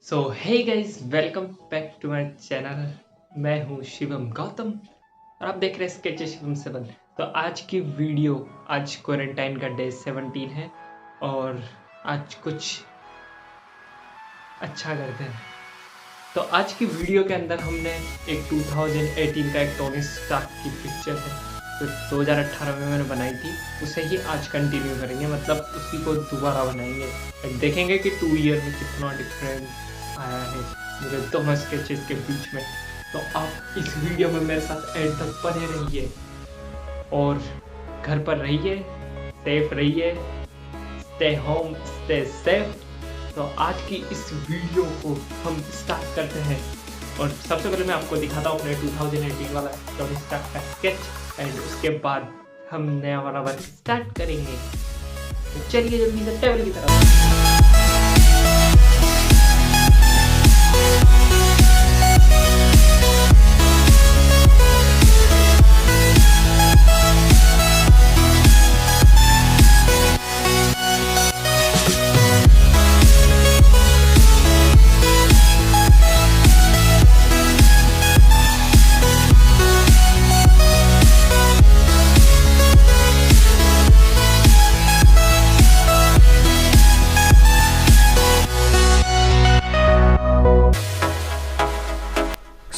So hey guys, welcome back to my channel. मैं हूँ शिवम गौतम और आप देख रहे हैं स्केचेस शिवम 7। तो आज की वीडियो, आज क्वारंटाइन का डे 17 है और आज कुछ अच्छा करते हैं। तो आज की वीडियो के अंदर हमने एक 2018 का एक टोनी स्टार्क की पिक्चर है जो 2018 में मैंने बनाई थी, उसे ही आज कंटिन्यू करेंगे, मतलब उसी को दोबारा बनाएंगे। देखेंगे कि 2 ईयर में कितना डिफरेंस आया है मेरे दोनों स्केचेस के बीच में। तो आप इस वीडियो में मेरे साथ एंड तक बने रहिए और घर पर रहिए, सेफ रहिए, स्टे होम स्टे सेफ। तो आज की इस वीडियो को हम स्टार्ट करते हैं और सबसे पहले मैं आपको दिखाता हूँ अपने 2018 वाला टोनी स्टार्क का स्केच एंड उसके बाद हम नया वाला वर्क स्टार्ट करेंगे। तो चलिए जल्दी से टेबल की तरफ।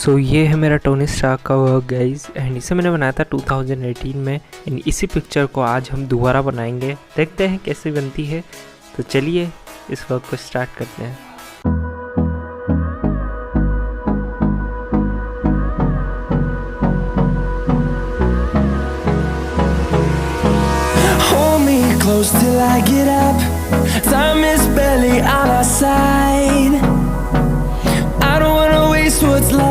सो ये है मेरा टोनी स्टार्क का वर्क गाइज, एंड इसे मैंने बनाया था 2018 में। एंड इसी पिक्चर को आज हम दोबारा बनाएंगे, देखते हैं कैसे बनती है। तो चलिए इस वर्क को स्टार्ट करते हैं। Hold me close till I get up. Time is barely on our side. I don't wanna waste what's left.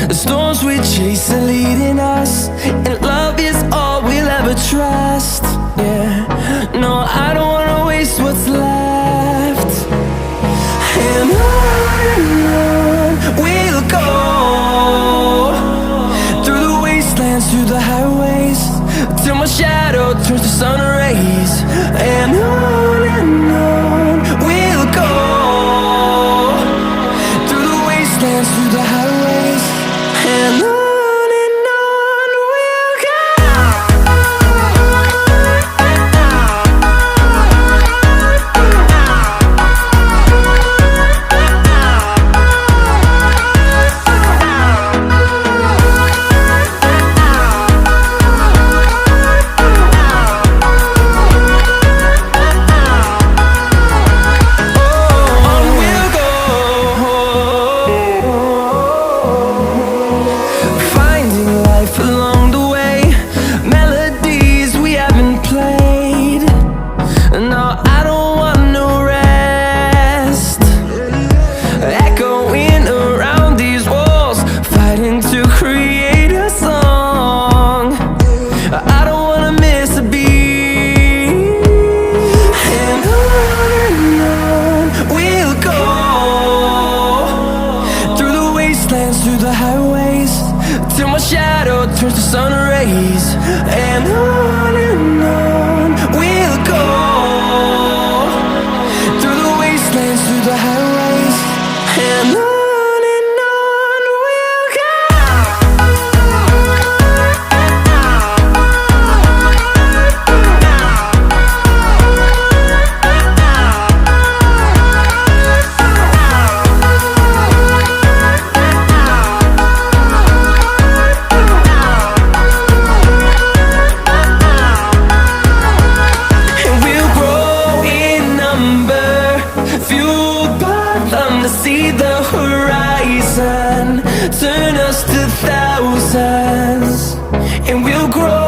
The storms we chase are leading us, and love is all we'll ever trust. Yeah, no, I don't wanna waste what's left. And on we'll go, through the wastelands, through the highways, till my shadow turns to sun rays. And on we'll go, through the highways, and on we'll go. Through the highways, till my shadow turns to sun rays. And on we'll go, through the wastelands, through the highways, and on we'll go. See the horizon, turn us to thousands, and we'll grow